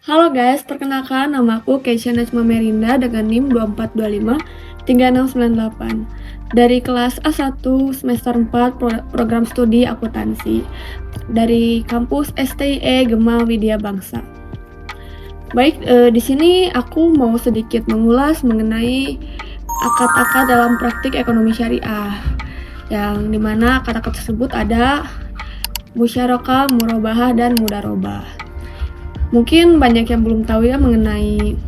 Halo guys, perkenalkan nama aku Keisha Najma Merinda dengan NIM 2425 3698 dari kelas A1 semester 4 program studi akuntansi dari kampus STIE Gema Widya Bangsa. Baik, di sini aku mau sedikit mengulas mengenai akad-akad dalam praktik ekonomi syariah, yang dimana akad-akad tersebut ada musyarakah, murabahah, dan mudarobah. Mungkin banyak yang belum tahu ya mengenai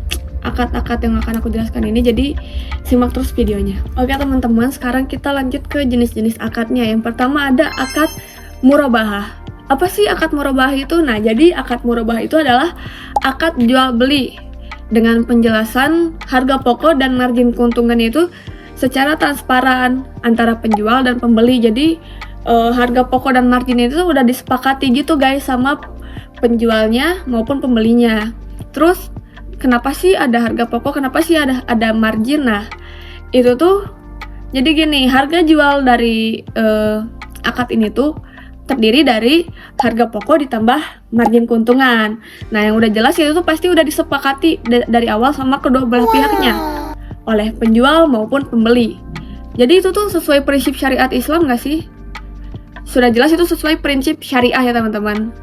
akad-akad yang akan aku jelaskan ini, jadi simak terus videonya. Oke teman-teman, sekarang kita lanjut ke jenis-jenis akadnya. Yang pertama ada akad murabahah. Apa sih akad murabahah itu? Nah, jadi akad murabahah itu adalah akad jual beli dengan penjelasan harga pokok dan margin keuntungan itu secara transparan antara penjual dan pembeli. Jadi harga pokok dan margin itu udah disepakati gitu guys sama penjualnya maupun pembelinya. Terus kenapa sih ada harga pokok, kenapa sih ada margin? Nah, itu tuh jadi gini, harga jual dari akad ini tuh terdiri dari harga pokok ditambah margin keuntungan. Nah, yang udah jelas itu tuh pasti udah disepakati dari awal sama kedua belah pihaknya oleh penjual maupun pembeli. Jadi itu tuh sesuai prinsip syariat Islam gak sih? Sudah jelas itu sesuai prinsip syariah ya teman-teman.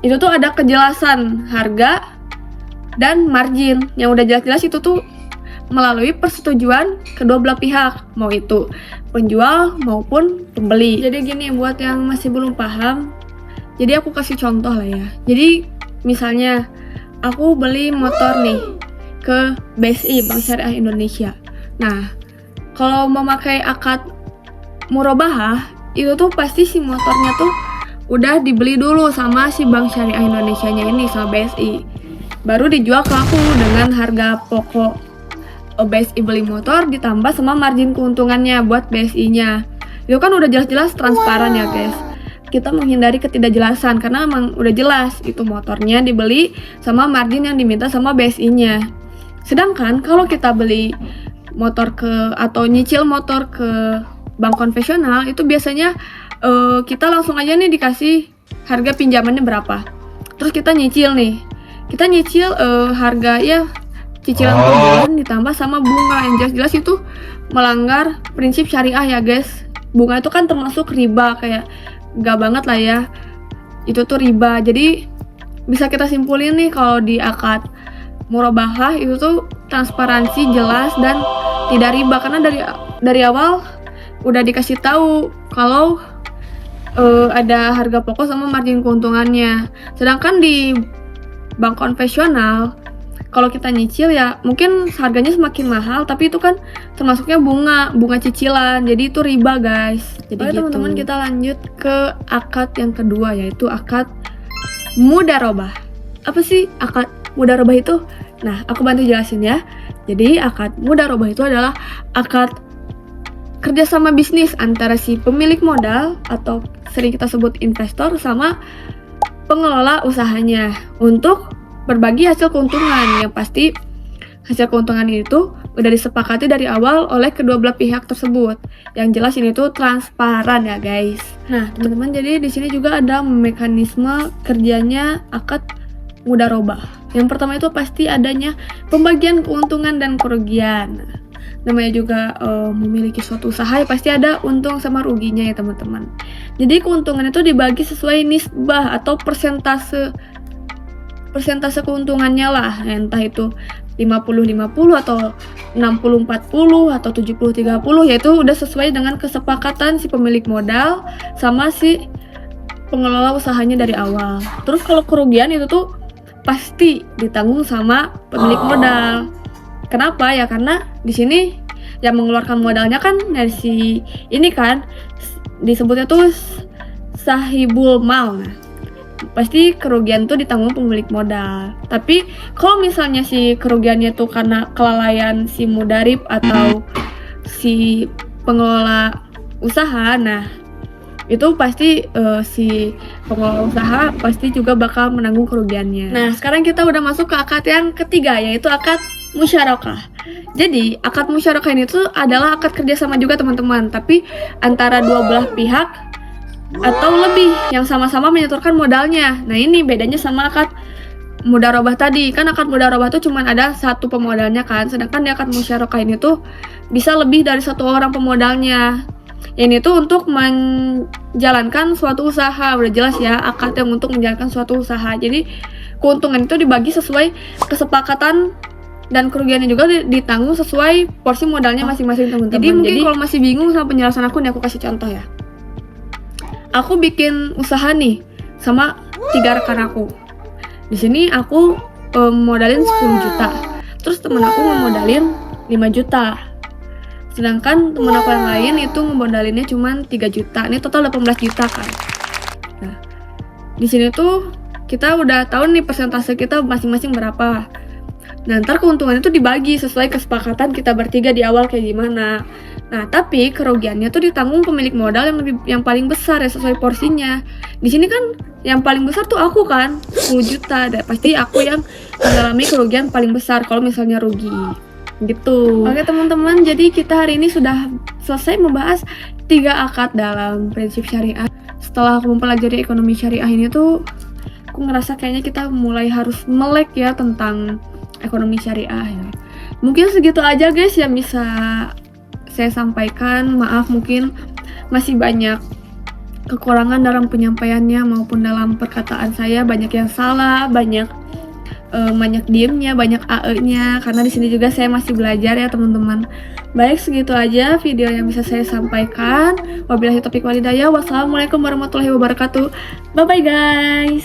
Itu tuh ada kejelasan harga dan margin. Yang udah jelas-jelas itu tuh melalui persetujuan kedua belah pihak, mau itu penjual maupun pembeli. Jadi gini, buat yang masih belum paham, jadi aku kasih contoh lah ya. Jadi misalnya aku beli motor nih ke BSI, Bank Syariah Indonesia. Nah, kalau memakai akad murabahah, itu tuh pasti si motornya tuh udah dibeli dulu sama si Bank Syariah Indonesia-nya ini, sama BSI. Baru dijual ke aku dengan harga pokok BSI beli motor ditambah sama margin keuntungannya buat BSI-nya. Itu kan udah jelas-jelas transparan ya guys. Kita menghindari ketidakjelasan karena emang udah jelas itu motornya dibeli sama margin yang diminta sama BSI-nya. Sedangkan kalau kita beli motor atau nyicil motor ke bank konvensional, itu biasanya kita langsung aja nih dikasih harga pinjamannya berapa. Terus kita nyicil nih. Kita nyicil harga ya cicilan per bulan ditambah sama bunga, yang jelas-jelas itu melanggar prinsip syariah ya guys. Bunga itu kan termasuk riba, kayak gak banget lah ya. Itu tuh riba. Jadi bisa kita simpulin nih kalau di akad murabahah itu tuh transparansi, jelas, dan tidak riba karena dari awal udah dikasih tahu kalau ada harga pokok sama margin keuntungannya. Sedangkan di bank konvensional, kalau kita nyicil ya mungkin harganya semakin mahal, tapi itu kan termasuknya bunga cicilan, jadi itu riba guys. Jadi gitu. Teman-teman, kita lanjut ke akad yang kedua, yaitu akad mudarobah. Apa sih akad mudarobah itu? Nah, aku bantu jelasin ya. Jadi akad mudarobah itu adalah akad kerjasama bisnis antara si pemilik modal atau sering kita sebut investor sama pengelola usahanya untuk berbagi hasil keuntungan. Yang pasti hasil keuntungan itu udah disepakati dari awal oleh kedua belah pihak tersebut. Yang jelas ini tuh transparan ya guys. Nah teman-teman, jadi di sini juga ada mekanisme kerjanya akad mudarobah. Yang pertama itu pasti adanya pembagian keuntungan dan kerugian. Namanya juga memiliki suatu usaha ya pasti ada untung sama ruginya ya teman-teman. Jadi keuntungan itu dibagi sesuai nisbah atau persentase keuntungannya lah, entah itu 50-50 atau 60-40 atau 70-30, yaitu udah sesuai dengan kesepakatan si pemilik modal sama si pengelola usahanya dari awal. Terus kalau kerugian itu tuh pasti ditanggung sama pemilik modal. Kenapa ya? Karena di sini yang mengeluarkan modalnya kan dari si ini kan disebutnya tuh sahibul mal. Nah, pasti kerugian tuh ditanggung pemilik modal. Tapi kalau misalnya si kerugiannya tuh karena kelalaian si mudarib atau si pengelola usaha, nah itu pasti si pengelola usaha pasti juga bakal menanggung kerugiannya. Nah sekarang kita udah masuk ke akad yang ketiga, yaitu akad musyarakah. Jadi akad musyarakah ini tuh adalah akad kerjasama juga teman-teman, tapi antara dua belah pihak atau lebih yang sama-sama menyetorkan modalnya. Nah ini bedanya sama akad mudharabah tadi. Kan akad mudharabah tuh cuman ada satu pemodalnya kan, sedangkan di akad musyarakah ini tuh bisa lebih dari satu orang pemodalnya. Ini tuh untuk menjalankan suatu usaha, udah jelas ya, akad yang untuk menjalankan suatu usaha. Jadi keuntungan itu dibagi sesuai kesepakatan dan kerugiannya juga ditanggung sesuai porsi modalnya masing-masing teman-teman. Jadi mungkin kalau masih bingung sama penjelasan aku nih, aku kasih contoh ya. Aku bikin usaha nih sama 3 rekan aku. Di sini aku modalin 10 juta. Terus temen aku ngemodalin 5 juta. Sedangkan temen aku yang lain itu ngemodalinnya cuma 3 juta. Ini total 18 juta kan. Nah, di sini tuh kita udah tahu nih persentase kita masing-masing berapa. Nah, ntar keuntungan itu dibagi sesuai kesepakatan kita bertiga di awal kayak gimana. Nah, tapi kerugiannya tuh ditanggung pemilik modal yang paling besar ya, sesuai porsinya. Di sini kan yang paling besar tuh aku kan, 10 juta. Dan pasti aku yang mengalami kerugian paling besar kalau misalnya rugi. Gitu. Oke teman-teman, jadi kita hari ini sudah selesai membahas 3 akad dalam prinsip syariah. Setelah aku mempelajari ekonomi syariah ini tuh, aku ngerasa kayaknya kita mulai harus melek ya tentang ekonomi syariah ya. Mungkin segitu aja guys yang bisa saya sampaikan. Maaf mungkin masih banyak kekurangan dalam penyampaiannya maupun dalam perkataan saya, banyak yang salah, banyak diemnya, banyak AE-nya, karena di sini juga saya masih belajar ya teman-teman. Baik, segitu aja video yang bisa saya sampaikan. Wabillahi taufiq wal hidayah. Wassalamualaikum warahmatullahi wabarakatuh. Bye bye guys.